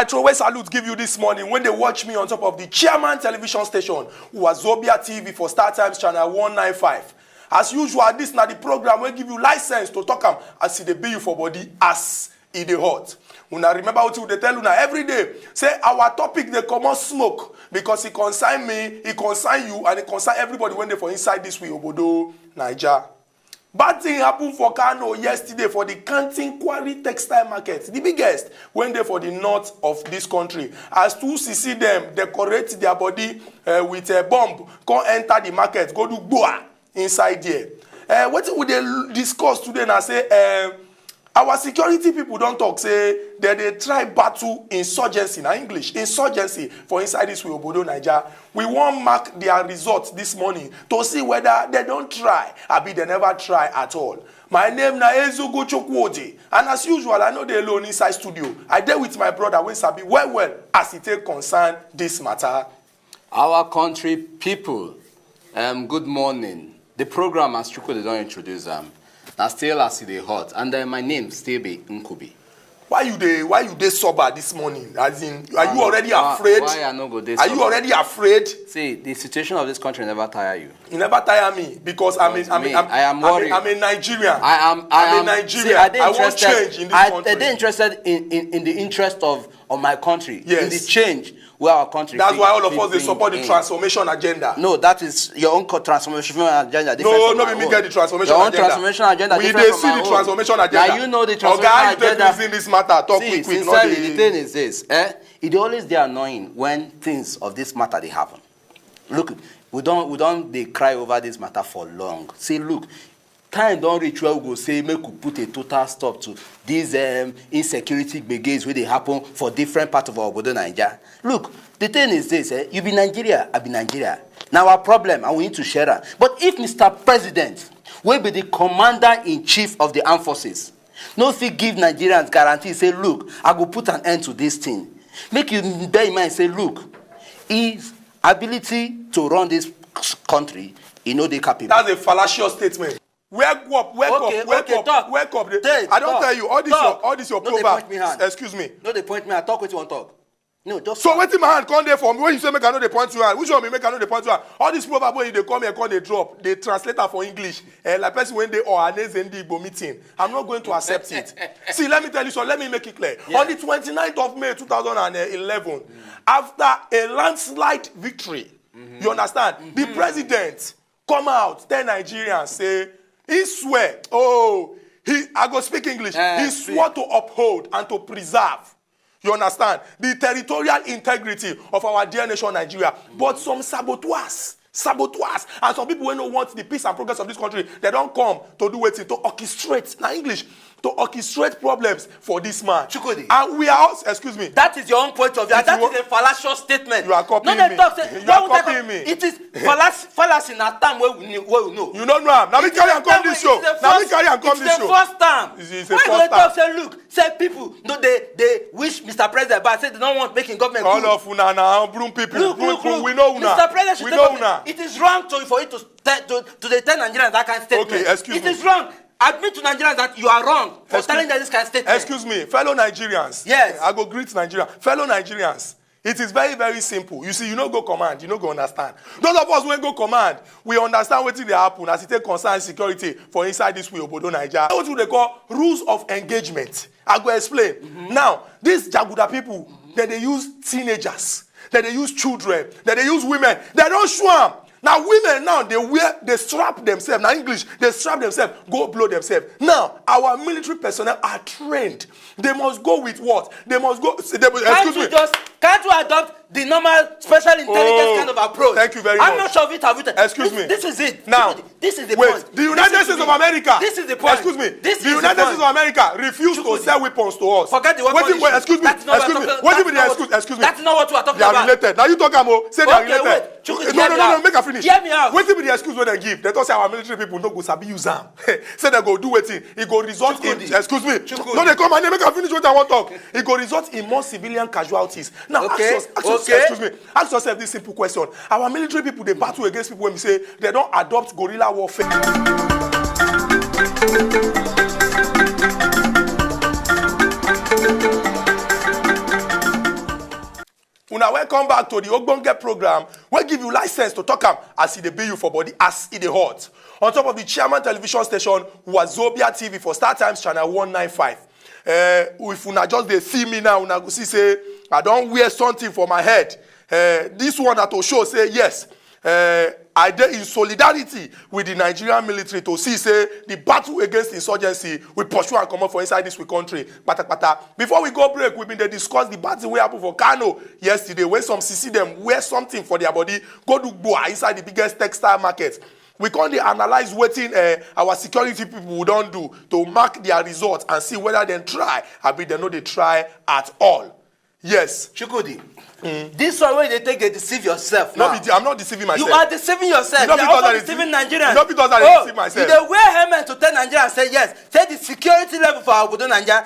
I throw away salute give you this morning when they watch me on top of the chairman television station, Wazobia TV for Star Times channel 195. As usual, this na the program wey give you license to talk am as e dey be you for body as e dey hot. Una remember what we dey tell una every day. Say our topic dey comot smoke because e concern me, e concern you, and e concern everybody when dey for inside this way Obodo, Naija. Bad thing happened for Kano yesterday for the Kantin Quarry Textile Market, the biggest when they for the north of this country. As two see them decorate their body with a bomb, come enter the market, go do boa inside there. What we dey discuss today now say our security people don't talk say that they try battle insurgency na English insurgency for inside this way Obodo Naija. We won't mark their results this morning to see whether they don't try or they never try at all. My name na Ezugo Chukwudi, and as usual I know they alone inside studio. I dey with my brother wey sabi well as it take concern this matter. Our country people, good morning. The program as Chukwudi don't introduce na still as e dey hot, and my name still be Nkubi. Why you dey sober this morning? As in, are you already afraid? Why I no go dey sober? Are you already afraid? See, the situation of this country never tire you. You never tire me because I am worried. I'm a Nigerian. I'm a Nigerian. See, I won't change in this country. I'm interested in the interest of my country. Yes. In the change where our country. That's why all of us they support the transformation agenda. No, that is your own transformation agenda. No, me get the transformation agenda. Your own transformation agenda. We dey see the transformation agenda. Now you know the transformation agenda. Okay, you this matter. Talk quick. Sincerely, the thing is this. It always dey annoying when things of this matter they happen. Look, we don't they cry over this matter for long. See, look. Time don't reach where we go say make we put a total stop to these insecurity brigades where they happen for different parts of our Obodo Naija. Look, the thing is this, you be Nigeria, I be Nigeria. Now our problem, and we need to share that. But if Mr. President will be the commander-in-chief of the armed forces, no fit give Nigerians guarantee, say, look, I go put an end to this thing. Make you bear in mind, say, look, his ability to run this country, they capable. That's a fallacious statement. Wake up. I don't tell you, all this your proverb. Excuse me. No, they point me, I talk what you want to talk. No, just so waiting my hand come there for me. When you say make I know the point you are, which one me make I know the point you are? All these proverbs when they come here, call they drop, they translate that for English. Like person when they organize in the Igbo meeting, I'm not going to accept it. See, let me tell you so. Let me make it clear. Yeah. On the 29th of May 2011, after a landslide victory, you understand, the president come out, tell Nigerians say. He swear, I go speak English. He swore to uphold and to preserve, you understand, the territorial integrity of our dear nation Nigeria. But some saboteurs, and some people who don't want the peace and progress of this country, they don't come to do it, to orchestrate, now English, to orchestrate problems for this man. Chukwudi. And we are also, excuse me. That is your own point of view. That is a fallacious statement. You are copying me. You are copying me. It is fallacy in a time where we know. You don't know. Now we carry and come this show. Now we carry and come this show. It's the first time. It's the first time. Say, look, say people, no, they wish Mr. President, but say they don't want making government. All of una now, broom people. Look. We know una. Mr. President should know una. It is wrong for you to tell Nigerians that kind of statement. Okay, excuse me. It is wrong. Admit to Nigerians that you are wrong for telling them this kind of statement. Excuse me, fellow Nigerians. Yes. I go greet Nigerians. Fellow Nigerians, it is very, very simple. You see, you don't go command, you don't go understand. Those of us who go command, we understand what they happen as it take concern security for inside this way, Obodo Naija. What they call rules of engagement. I go explain. Now, these Jaguda people, they use teenagers, they use children, they use women. They don't show them. Now women now they strap themselves. Now English, they strap themselves, go blow themselves. Now our military personnel are trained. They must go with what? They must go. Can't you adopt the normal special intelligence kind of approach? Thank you very much. I'm not sure of it. Excuse me. This is it. Now, this is the point. The United States of America. This is the point. Excuse me. The United States of America refused to sell weapons to us. Forget the weapons. Excuse me. Excuse me. That's not what we are talking about. They are related. Now you talk about say they are related. No. Make a finish. Hear me out. What be the excuse when they give? They don't say our military people no go sabi use them. Say they go do it. It go result in. Excuse me. No, they come and they make a finish what I want to talk. It go result in more civilian casualties. Now, excuse me. Ask yourself this simple question. Our military people, they battle against people when we say they don't adopt guerrilla warfare. welcome back to the Ogbonge program. We give you license to talk am as dey be you for body as e dey hot. On top of the chairman television station Wazobia TV for Star Times channel 195. If una just dey see me now, una go see say I don wear something for my head. This one na to show say yes. I dey in solidarity with the Nigerian military to see say the battle against insurgency we pursue and comot for inside this we country patapata. Before we go break, we been dey discuss the battle wey happen for Kano yesterday when some CC dem wear something for their body go do gboah inside the biggest textile market. We come dey analyze wetin our security people don do to mark their results and see whether dem try abi dem no dey try at all. Yes. Chukudi, this one wey you dey take dey deceive yourself now. I'm not deceiving myself. You are deceiving yourself. You are also deceiving Nigerians. Not because I deceive myself. You dey wear helmet to tell Nigerians say yes. Say the security level for Obodo Naija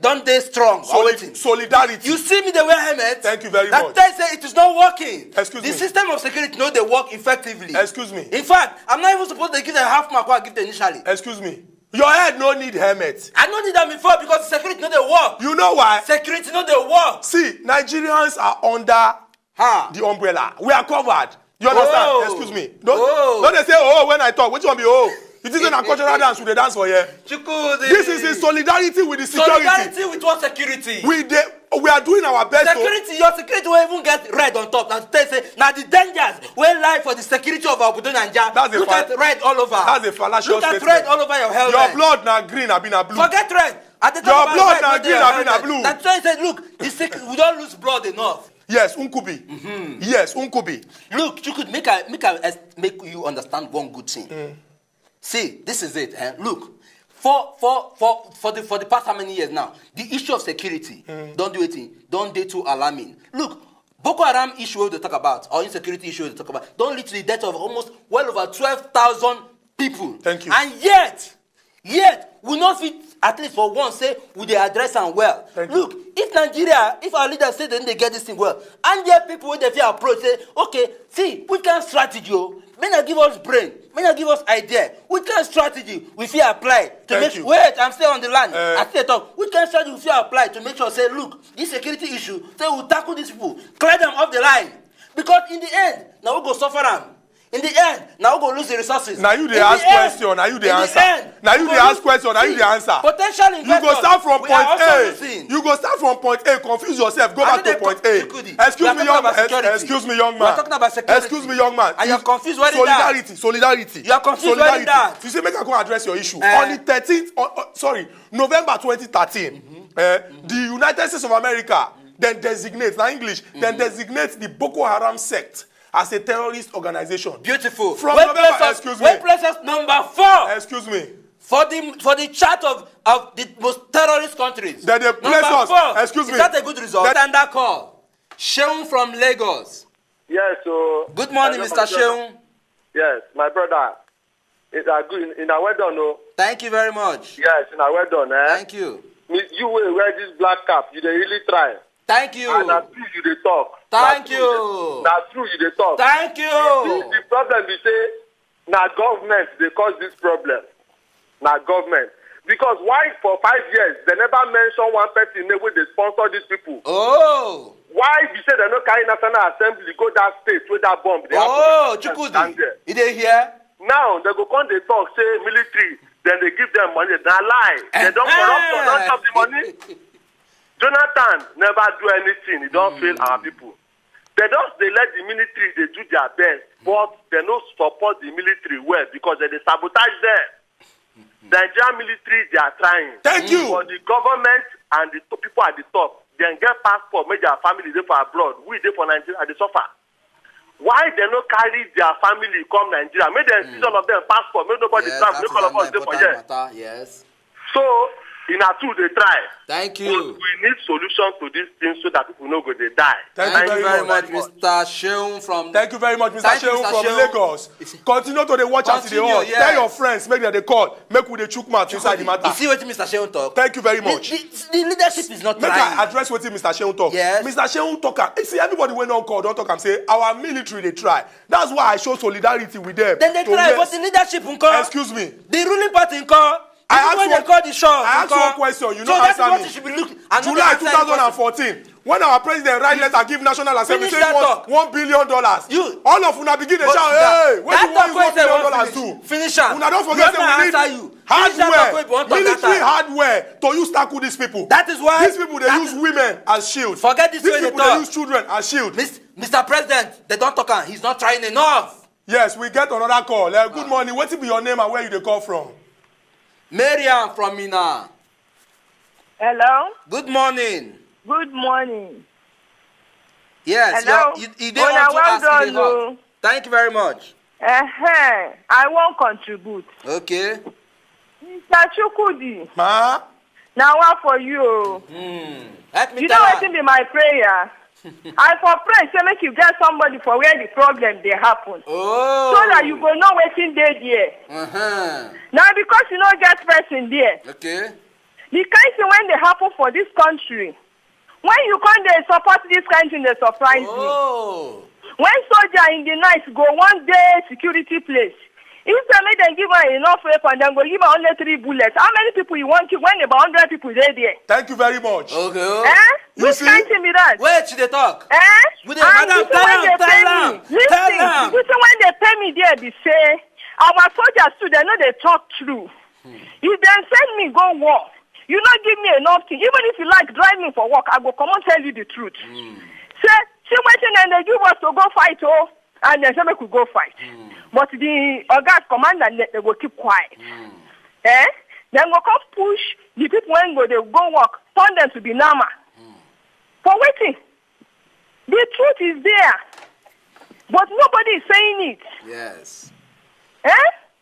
don dey strong. Solidarity. You see me dey wear helmet. Thank you very much. That tells say it is not working. Excuse me. The system of security no dey work effectively. Excuse me. In fact, I'm not even supposed to give them half mark what I give them initially. Excuse me. Your head no need helmet. I no need them before because the security no dey work. You know why? Security no dey work. See, Nigerians are under the umbrella. We are covered. You understand? Excuse me. Don't they say when I talk? Which one be It isn't a cultural dance. We dance for here. This is in solidarity with the security. Solidarity with what security? We are doing our best. Security, your security will even get red on top. Now say now the dangers will lie for the security of Obodo Naija. Look at red all over. That's a fallacious statement. Look at red all over your helmet. Your blood now green, I been a blue. Forget red. Your blood now green, I been a blue. That's why I said, look, we don't lose blood enough. Yes, unkubi. Yes, unkubi. Look, you could make you understand one good thing. See, this is it. Look, for the past how many years now, the issue of security don't do too alarming. Look, Boko Haram issue they talk about, or insecurity issue they talk about, don't lead to the death of almost well over 12,000 people. Thank you. And yet, we not fit at least for once say we dey address am well. Look, if our leaders say they get this thing well, and there are people wey dey fit approach say, okay, see, which kind of strategy may not give us brain, may not give us idea. Which kind of strategy we fit apply to make sure? Wait, I'm still on the line. I still talk. Which kind of strategy we fit apply to make sure say, look, this security issue, say we'll tackle these people, clear them off the line. Because in the end, now we go suffer them. In the end, now we go lose the resources. Now you dey ask question, now you dey answer. Now you dey ask question, now you dey answer. Potential investors. You go start from point A. You go start from point A, confuse yourself, go back to point A. Excuse me, young man. Excuse me, young man. We are talking about security. Excuse me, young man. And you're confused wearing that. Solidarity. You are confused wearing that. You say make I go address your issue. On the 13th, November 2013, the United States of America then designates, now English, then designates the Boko Haram sect as a terrorist organization. Beautiful. From November, excuse me. Where places number 4? Excuse me. For the chart of the most terrorist countries. That they place us. 4. Excuse me. Is that a good result? Standard call. Shey from Lagos. Yes, so. Good morning, Mr. Shey. Yes, my brother. It's a good. In a well done, no. Thank you very much. Yes, in a well done, Thank you. You will wear this black cap. You dey really try. Thank you. And that's true you dey talk. Thank you. That's true you dey talk. Thank you. The problem is say, na government dey cause this problem. Na government. Because why for 5 years they never mention one person name wey dey sponsor these people? Oh. Why be say they no carry National Assembly go that state where that bomb dey happen? Oh, Chukudi. You dey hear? Now they go come dey talk say military, then they give them money. Na lie. They don't corrupt or don't stop the money. Jonathan never do anything. He don't fail our people. They let the military they do their best, but they don't support the military well because they sabotage them. The Nigerian military they are trying. Thank you. For the government and the people at the top, they get passport, make their family they for abroad. We they for Nigeria they suffer. Why they not carry their family come Nigeria? Make them see all of them passport. Make nobody travel. Make all of us they for here. Yes. So in a two they try. Thank you. But we need solutions to these things so that people no go they die. Thank you very much, Mr. Shey from. Thank you very much, Mr. Shey from Lagos. Continue to watch as they on. Tell your friends, make them they call, make we the chook mouth inside the matter. You see what Mr. Shey talk? Thank you very much. The leadership is not make trying. I address what Mr. Shey talk. Yes. Mr. Shey talk. See, everybody went on call, don't talk and say our military they try. That's why I show solidarity with them. Then they try, but the leadership call. Excuse me. The ruling party call. I asked one question, you know, so answer me. July 2014, when our president write letter give National Assembly say he wants $1 billion. You all of una begin to shout, hey, what do you want $1 billion do? Finish am. Una don't forget that we need hardware, military hardware to use tackle these people. That is why these people they use women as shield. Forget this these way people they use children as shield. Mr. President, they don't talk am. He's not trying enough. Yes, we get another call. Good morning. What be your name and where you dey call from? Mariam from Mina. Hello. Good morning. Good morning. Yes. Hello. You don't want to ask me the Thank you very much. I won't contribute. Okay. Mr. Chukudi. Ma? Now what for you? Let me you know what be my prayer? I for pray say make you get somebody for where the problem they happen. Oh. So that you go know wetin dey there. Now because you don't get person there. Okay. The kind thing when they happen for this country, when you come there support this kind thing, they surprise me. When soldier in the night go one day security place, if they make them give her enough weapon, then go give her only 3 bullets. How many people you want to when about 100 people there? Thank you very much. Okay. Which kind thing be that? Wait, should they talk? Madam, tell them. Listen, when they pay me there, they say, our soldiers too, they know they talk true. If they send me go work, you not give me enough thing. Even if you like drive me for work, I go come and tell you the truth. Say waiting and they give us to go fight, and then say we could go fight. But the guys commander they go keep quiet. Then go come push the people when they go work, turn them to be normal. For waiting. The truth is there. But nobody is saying it. Yes.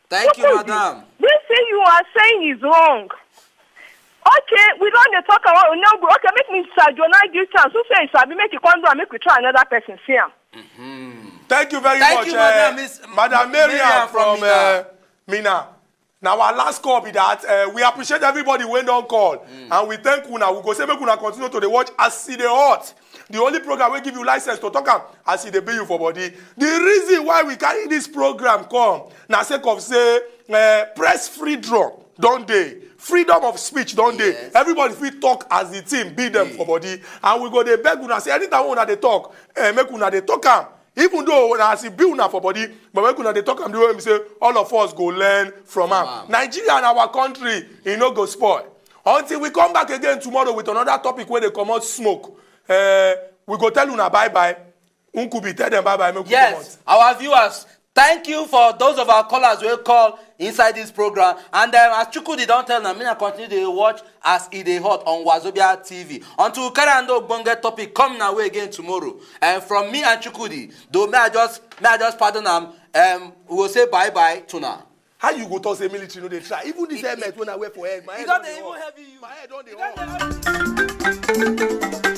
Thank you, madam. This thing you are saying is wrong. Okay, we don't talk about no. Okay, make me Sir Jonah give chance. Who say Sabi make you come down and make we try another person see him. Thank you very much, Madam Mariam from Mina. Now our last call be that we appreciate everybody when don't call and we thank una. We go say make una continue to the watch as see the hot. The only program will give you license to talk am as see the bill you for body. The reason why we carry this program come na sake of say press freedom don't they. Freedom of speech, don't they? Everybody fit talk as the team, beat them for body. And we go they beg una say anytime una they talk, make una they talk am. Even though as it be una for body, but make una they talk am the way we say all of us go learn from am. Nigeria and our country, no go spoil. Until we come back again tomorrow with another topic where they come out smoke. We go tell una bye bye. Unkubi tell them bye bye. Yes, our viewers. Thank you for those of our callers who call inside this program. And as Chukudi don't tell them, I continue to watch as it is hot on Wazobia TV. Until Karando Bonga topic coming our way again tomorrow. And from me and Chukudi, though may I just pardon them, we will say bye bye to now. How you go to say military no they try? Even this helmet when I wear for head, my head don't even heavy you. My head don't they